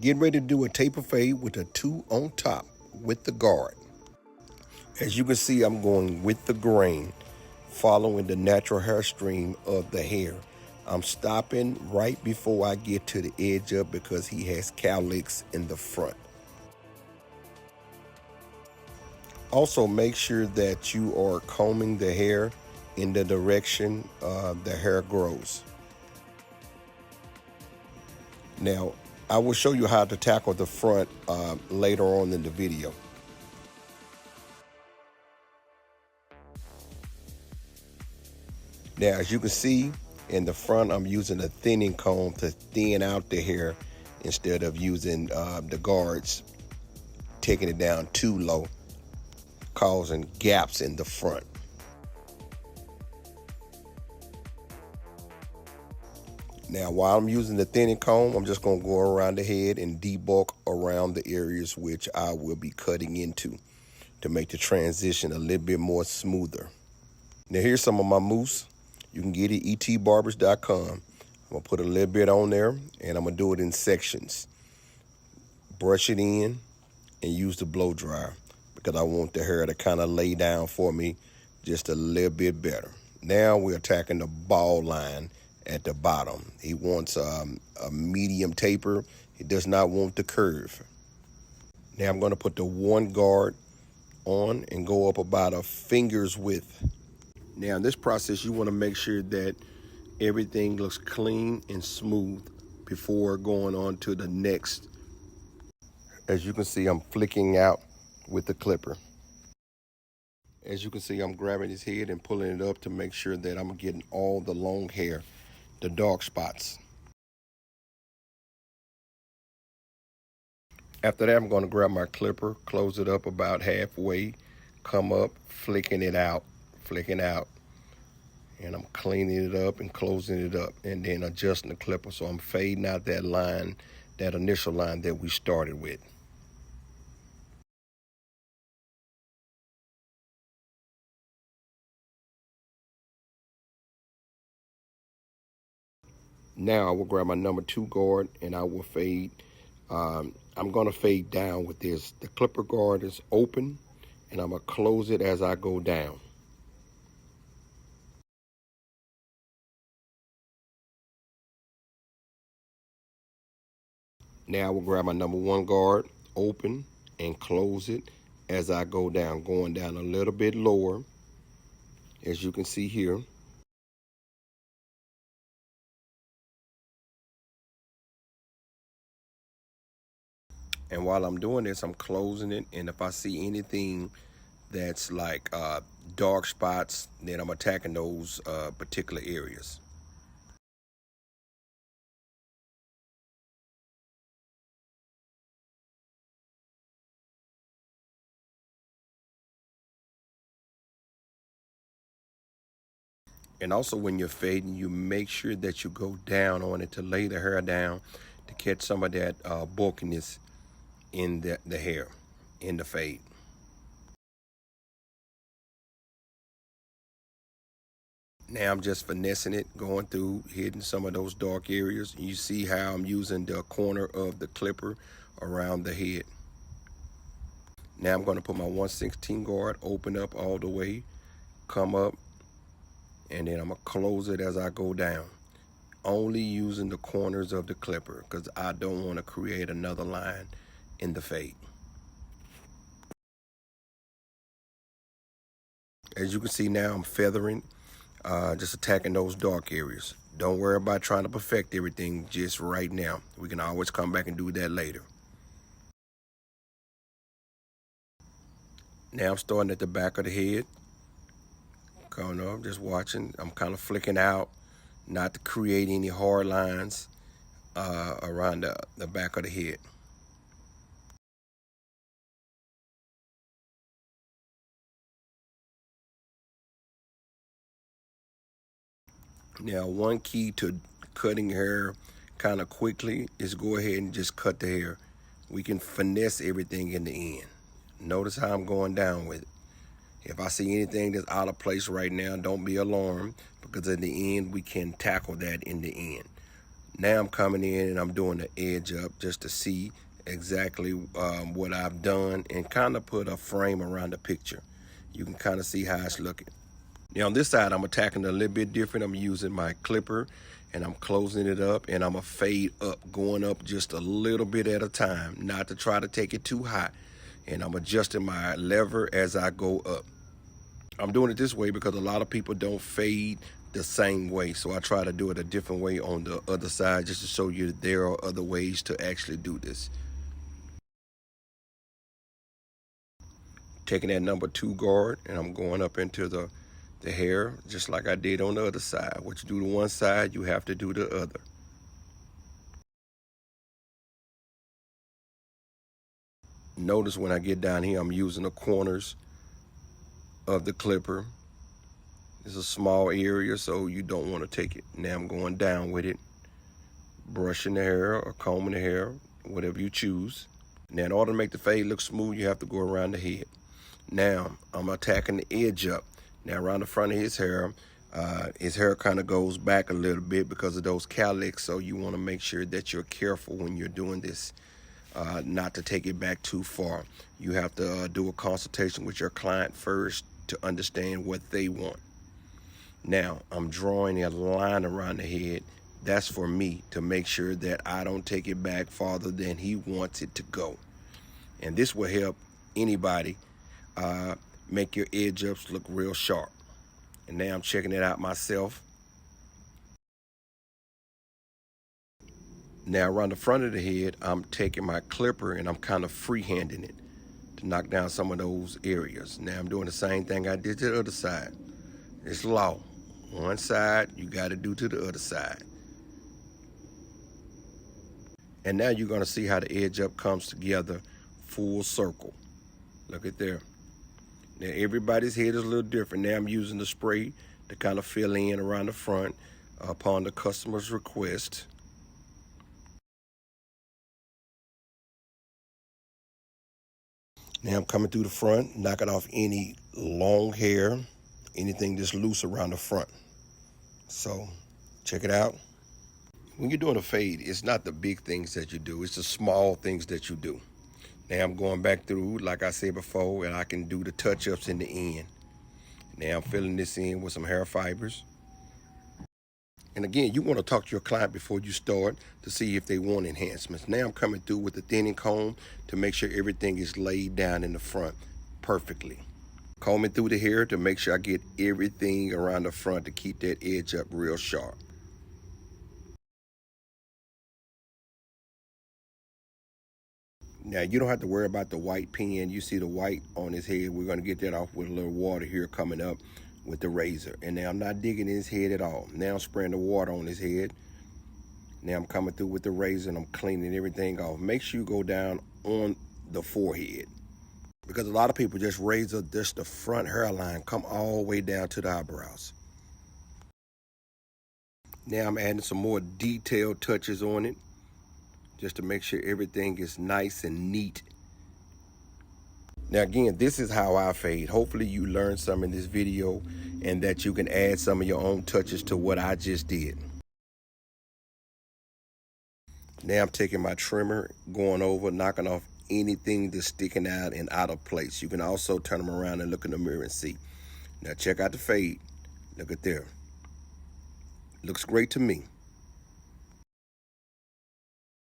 Getting ready to do a taper fade with a 2 on top with the guard. As you can see, I'm going with the grain, following the natural hair stream of the hair. I'm stopping right before I get to the edge up because he has cowlicks in the front. Also, make sure that you are combing the hair in the direction the hair grows. Now, I will show you how to tackle the front later on in the video. Now, as you can see, in the front, I'm using a thinning comb to thin out the hair instead of using the guards, taking it down too low, causing gaps in the front. Now, while I'm using the thinning comb, I'm just going to go around the head and debulk around the areas which I will be cutting into to make the transition a little bit more smoother. Now, here's some of my mousse. You can get it at etbarbers.com. I'm going to put a little bit on there, and I'm going to do it in sections. Brush it in and use the blow dryer because I want the hair to kind of lay down for me just a little bit better. Now we're attacking the ball line at the bottom. He wants a medium taper. He does not want the curve. Now I'm going to put the one guard on and go up about a finger's width. Now in this process, you want to make sure that everything looks clean and smooth before going on to the next. As you can see, I'm flicking out with the clipper. As you can see, I'm grabbing his head and pulling it up to make sure that I'm getting all the long hair, the dark spots. After that, I'm going to grab my clipper, close it up about halfway, come up, flicking out, and I'm cleaning it up and closing it up, and then adjusting the clipper so I'm fading out that line, that initial line that we started with. Now I will grab my number 2 guard and I will fade. I'm going to fade down with this. The clipper guard is open and I'm going to close it as I go down. Now I will grab my number 1 guard, open and close it as I go down, going down a little bit lower, as you can see here. And while I'm doing this, I'm closing it, and if I see anything that's like dark spots, then I'm attacking those particular areas. And also when you're fading, you make sure that you go down on it to lay the hair down to catch some of that bulkiness in the hair, in the fade. Now I'm just finessing it, going through, hitting some of those dark areas. You see how I'm using the corner of the clipper around the head. Now I'm going to put my 1/16 guard, open up all the way, come up, and then I'm going to close it as I go down. Only using the corners of the clipper because I don't want to create another line in the fade. As you can see now, I'm feathering, just attacking those dark areas. Don't worry about trying to perfect everything just right now. We can always come back and do that later. Now I'm starting at the back of the head. Coming up, just watching. I'm kind of flicking out, not to create any hard lines around the back of the head. Now, one key to cutting hair kind of quickly is go ahead and just cut the hair. We can finesse everything in the end. Notice how I'm going down with it. If I see anything that's out of place right now, don't be alarmed because in the end, we can tackle that in the end. Now I'm coming in and I'm doing the edge up just to see exactly what I've done and kind of put a frame around the picture. You can kind of see how it's looking. Now on this side, I'm attacking it a little bit different. I'm using my clipper and I'm closing it up and I'm gonna fade up, going up just a little bit at a time, not to try to take it too high. And I'm adjusting my lever as I go up. I'm doing it this way because a lot of people don't fade the same way. So I try to do it a different way on the other side just to show you that there are other ways to actually do this. Taking that number 2 guard and I'm going up into the hair just like I did on the other side. What you do to one side, you have to do the other. Notice when I get down here, I'm using the corners of the clipper. It's a small area, so you don't want to take it. Now I'm going down with it, brushing the hair or combing the hair, whatever you choose. Now in order to make the fade look smooth, you have to go around the head. Now I'm attacking the edge up. Now around the front of his hair kind of goes back a little bit because of those cowlicks, so you want to make sure that you're careful when you're doing this, not to take it back too far. You have to do a consultation with your client first to understand what they want. Now I'm drawing a line around the head. That's for me to make sure that I don't take it back farther than he wants it to go. And this will help anybody make your edge ups look real sharp. And now I'm checking it out myself. Now around the front of the head, I'm taking my clipper and I'm kind of freehanding it to knock down some of those areas. Now I'm doing the same thing I did to the other side. It's law. One side, you got to do to the other side. And now you're going to see how the edge up comes together full circle. Look at there. Now everybody's head is a little different. Now I'm using the spray to kind of fill in around the front upon the customer's request. Now I'm coming through the front, knocking off any long hair, anything that's loose around the front. So check it out. When you're doing a fade, it's not the big things that you do, it's the small things that you do. Now I'm going back through, like I said before, and I can do the touch-ups in the end. Now I'm filling this in with some hair fibers. And again, you want to talk to your client before you start to see if they want enhancements. Now I'm coming through with the thinning comb to make sure everything is laid down in the front perfectly. Combing through the hair to make sure I get everything around the front to keep that edge up real sharp. Now you don't have to worry about the white pen. You see the white on his head. We're going to get that off with a little water here coming up with the razor. And now I'm not digging his head at all. Now I'm spraying the water on his head. Now I'm coming through with the razor and I'm cleaning everything off. Make sure you go down on the forehead, because a lot of people just razor just the front hairline, come all the way down to the eyebrows. Now I'm adding some more detailed touches on it, just to make sure everything is nice and neat. Now again, this is how I fade. Hopefully you learned some in this video and that you can add some of your own touches to what I just did. Now I'm taking my trimmer, going over, knocking off anything that's sticking out and out of place. You can also turn them around and look in the mirror and see. Now check out the fade. Look at there. Looks great to me.